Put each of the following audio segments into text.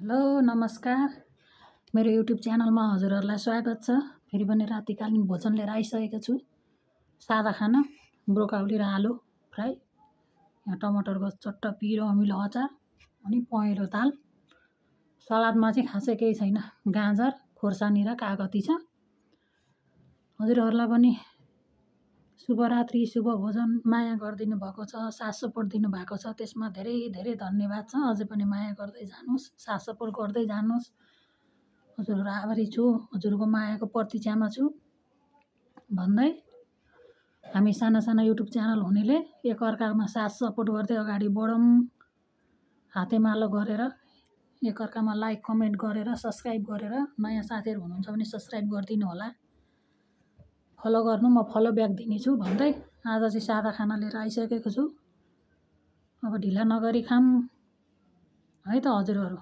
Hello नमस्कार। मेरो YouTube च्यानलमा हजुरहरूलाई स्वागत छ। फेरि पनि रातिकालीन भोजन लिएर आइसकेको छु। सादा खाना ब्रोकाउली र आलु फ्राई, यहाँ टमाटरको चट्ट पिरो अमिलो अचार अनि पहेँलो दाल। सलादमा चाहिँ खासै केही छैन, गाजर खोर्सानी र कागती छ। हजुरहरूलाई पनि शुभरात्रि, शुभ भोजन। माया गरिदिनु भएको छ, साथ सपोर्ट दिनुभएको छ, त्यसमा धेरै धेरै धन्यवाद छ। अझै पनि माया गर्दै जानुहोस्, साथ सपोर्ट गर्दै जानुहोस्। हजुरहरू आभारी छु, हजुरको मायाको प्रतीक्षामा छु भन्दै हामी साना साना युट्युब च्यानल हुनेले एकअर्कामा साथ सपोर्ट गर्दै अगाडि बढौँ। हातेमालो गरेर एकअर्कामा लाइक कमेन्ट गरेर सब्सक्राइब गरेर, नयाँ साथीहरू हुनुहुन्छ भने सब्सक्राइब गरिदिनु होला। फलो गर्नु, म फलो ब्याक दिनेछु भन्दै आज चाहिँ सादा खाना लिएर आइसकेको छु। अब ढिला नगरी खाऊँ है त हजुरहरू।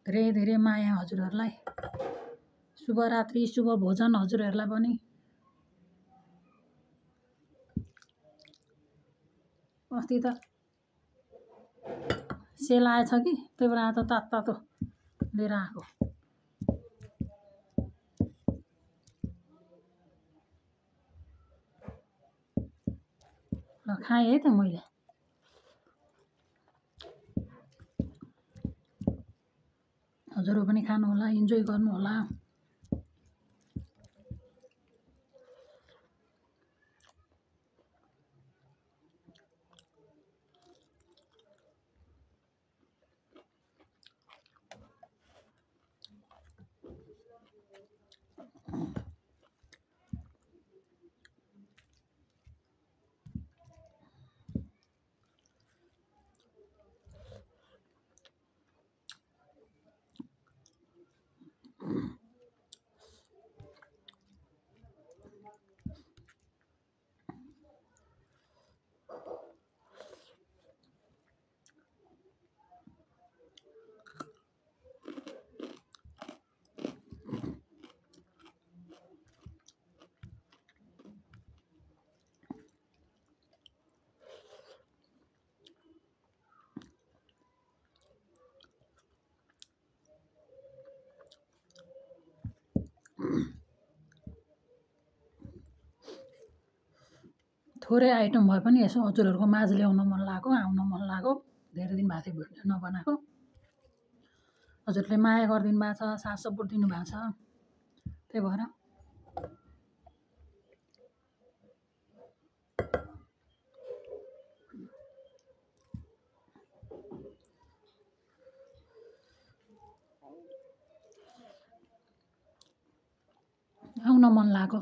धेरै धेरै माया हजुरहरूलाई। शुभरात्रि, शुभ भोजन हजुरहरूलाई पनि। अस्ति त सेल आएछ कि, त्यही भएर आज तातो तातो लिएर आएको। खाएँ है त मैले। हजुरहरू पनि खानु होला, इन्जोय गर्नु होला। थोरै आइटम भए पनि यसो हजुरहरूको माझ ल्याउन मन लाग्यो, आउन मन लाग्यो। धेरै दिन भएको थियो भिडियो नबनाएको। हजुरले माया गरिदिनु भएको छ, साथ सपोर्ट दिनुभएको छ, त्यही भएर आउन मन लाग्यो।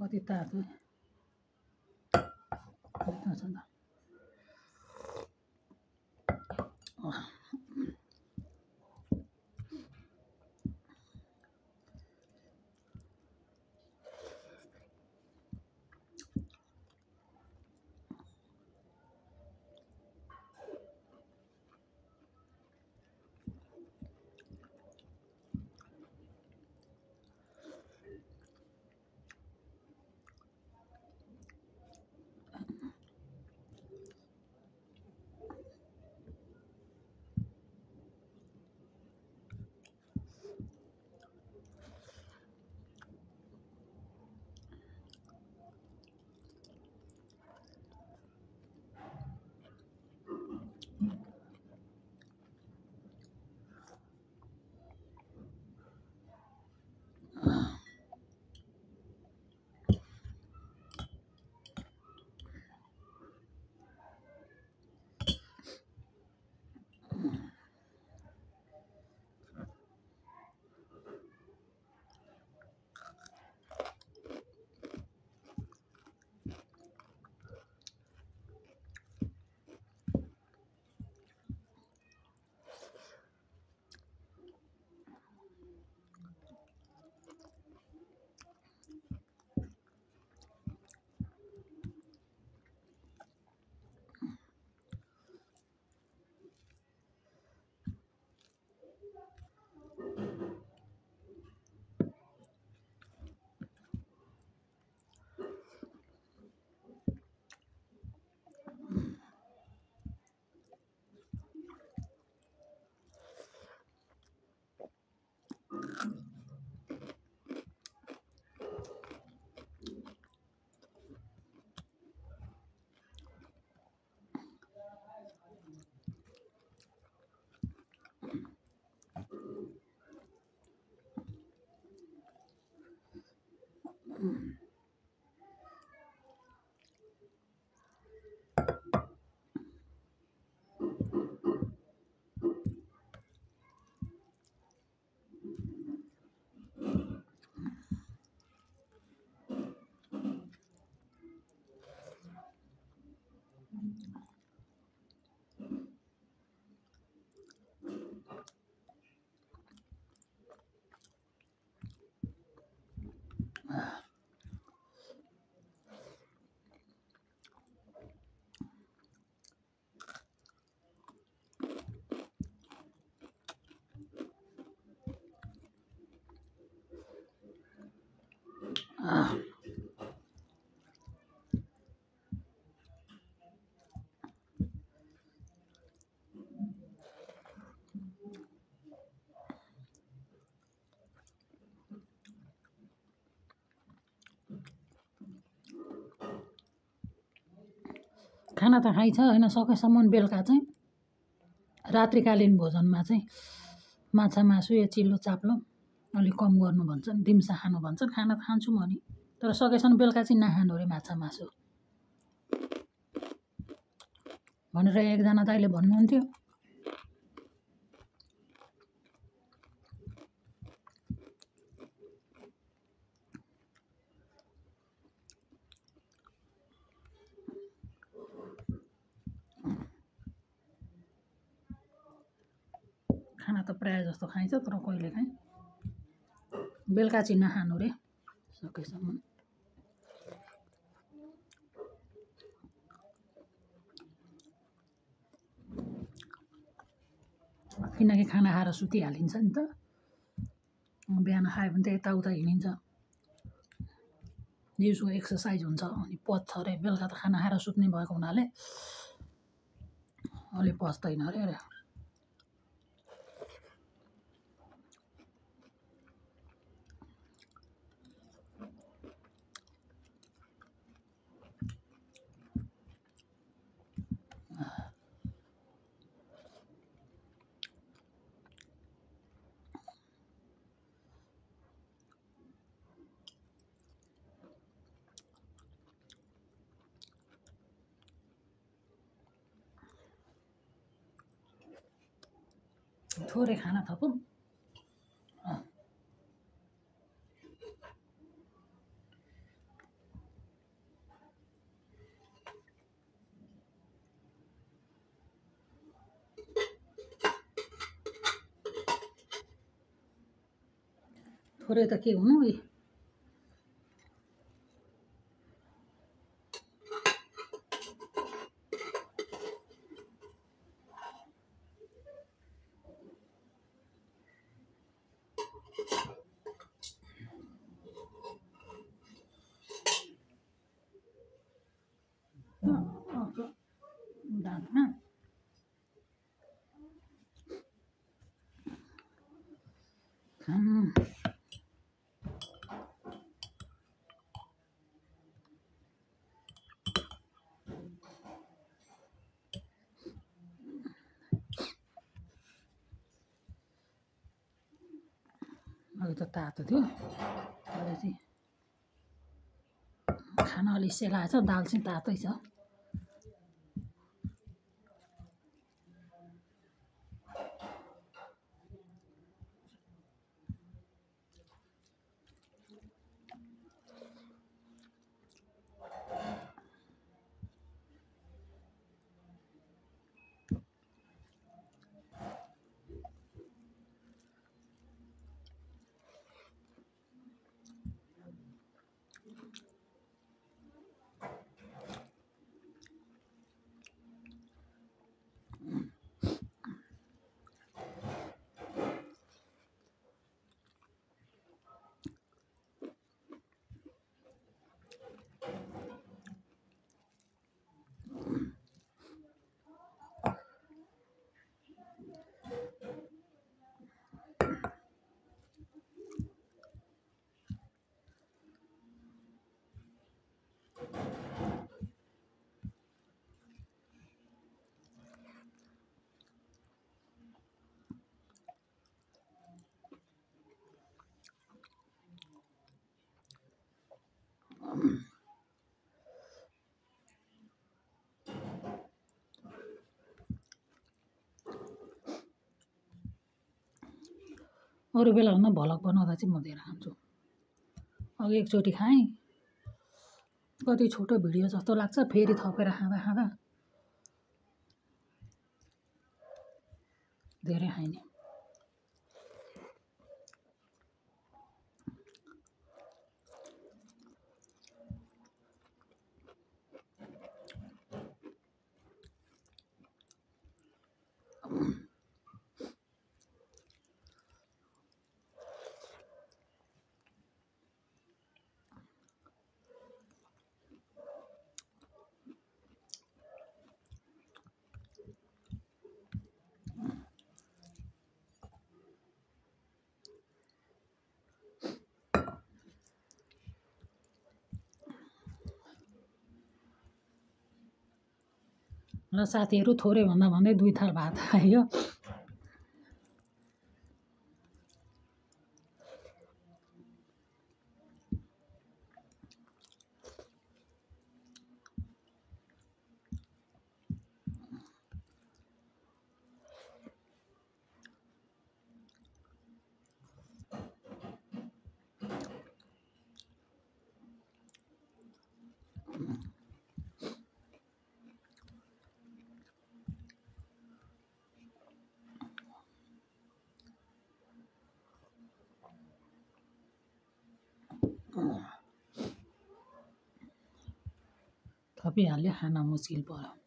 कति तातो छ त। खाना त खाइन्छ होइन, सकेसम्म बेलुका चाहिँ रात्रिकालीन भोजनमा चाहिँ माछा मासु या चिल्लो चाप्लो अलिक कम गर्नु भन्छन्, दिम्सा खानु भन्छन्। खाना त खान्छु म नि, तर सकेसम्म बेलुका चाहिँ नखानु अरे माछा मासु भनेर एकजना दाइले भन्नुहुन्थ्यो। खाना त प्रायः जस्तो खाइन्छ, तर कहिलेकाहीँ बेलुका चाहिँ नखानु रे सकेसम्म। किनकि खाना खाएर सुतिहालिन्छ नि त, बिहान खायो भने त यताउता हिँडिन्छ, जिउको एक्सर्साइज हुन्छ, अनि पच्छ अरे। बेलुका त खाना खाएर सुत्ने भएको हुनाले अलि पच्दैन अरे। थोरै खाना थपौँ। थोरै त के हुनु, दाँतमा अघि त तातो थियो, अहिले चाहिँ खाना अलिक सेलाएछ, दाल चाहिँ तातै छ। अरू बेलाभन्दा भलक बनाउँदा चाहिँ म धेरै खान्छु। अघि एकचोटि खाएँ, कति छोटो भिडियो जस्तो लाग्छ, फेरि थपेर खाँदा खाँदा धेरै खाइने। र साथीहरू थोरै भन्दा भन्दै 2 थाल भात खायो। थपिहाल्यो, खान मुस्किल पर्यो।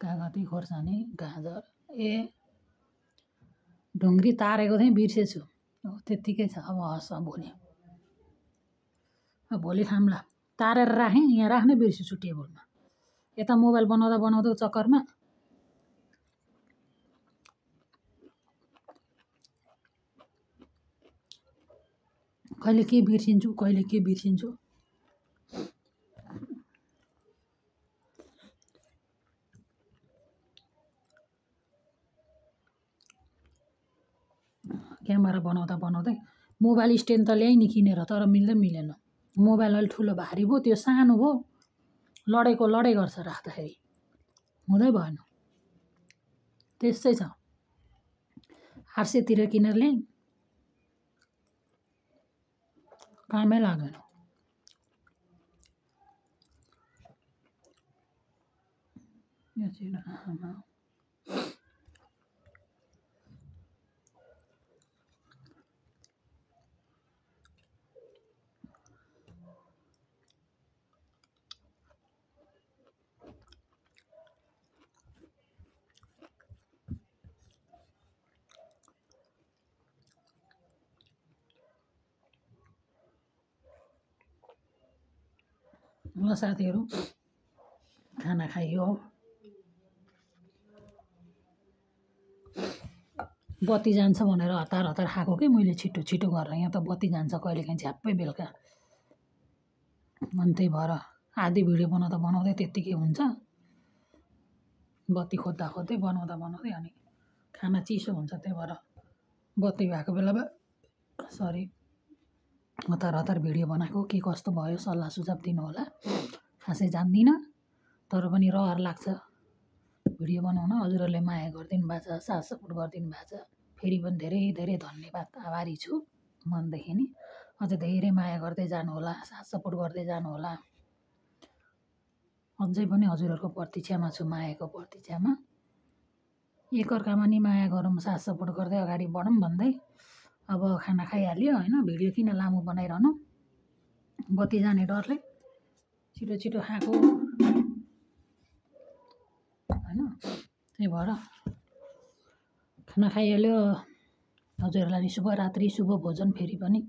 कागती खोर्सानी, गाजर, ढुङ्ग्री तारेको थिएँ, बिर्सेछु। त्यत्तिकै छ। अब हस्, भोलि भोलि खाम्ला। तारेर राखेँ, यहाँ राख्नै बिर्सेछु टेबलमा। यता मोबाइल बनाउँदा बनाउँदै चक्करमा कहिले के बिर्सिन्छु, कहिले के बिर्सिन्छु। क्यामेरा बनाउँदा बनाउँदै मोबाइल स्ट्यान्ड त ल्याइ नि किनेर, तर मिलेन। मोबाइल अलि ठुलो भारी भयो, त्यो सानो भयो, लडेको लडै गर्छ राख्दाखेरि, हुँदै भएन। त्यस्तै छ। 800 तिर किनेर ल्याएँ, कामै लागेन। ल साथीहरू, खाना खाइयो। बत्ती जान्छ भनेर हतार हतार खाएको कि मैले, छिटो छिटो गरेर। यहाँ त बत्ती जान्छ कहिलेकाहीँ झ्याप्पै बेलुका। अनि त्यही भएर आधी भिडियो बनाउँदा बनाउँदै त्यत्तिकै हुन्छ। बत्ती खोज्दा खोज्दै बनाउँदा बनाउँदै अनि खाना चिसो हुन्छ, त्यही भएर बत्ती भएको बेलामा सरी हतार हतार भिडियो बनाएको के कस्तो भयो सल्लाह सुझाव दिनु होला। खासै जान्दिनँ तर पनि रहर लाग्छ भिडियो बनाउन। हजुरहरूले माया गरिदिनु भएको छ, साथ सपोर्ट गरिदिनु भएको छ, फेरि पनि धेरै धेरै धन्यवाद, आभारी छु मनदेखि नै। अझ धेरै माया गर्दै जानुहोला, साथ सपोर्ट गर्दै जानुहोला। अझै पनि हजुरहरूको प्रतीक्षामा छु, मायाको प्रतीक्षामा। एकअर्कामा नि माया गरौँ, साथ सपोर्ट गर्दै अगाडि बढौँ भन्दै अब खाना खाइहाल्यो होइन। भिडियो किन लामो बनाइरहनु, बत्ती जाने डरले छिटो छिटो खाएको होइन। त्यही भएर खाना खाइहाल्यो। हजुरहरूलाई नि शुभरात्रि, शुभ भोजन। फेरि पनि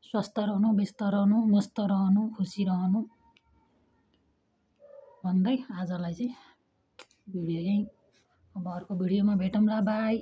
स्वस्थ रहनु, व्यस्त रहनु, मस्त रहनु, खुसी रहनु भन्दै आजलाई चाहिँ भिडियो यहीँ, अब अर्को भिडियोमा भेटौँला। बाई।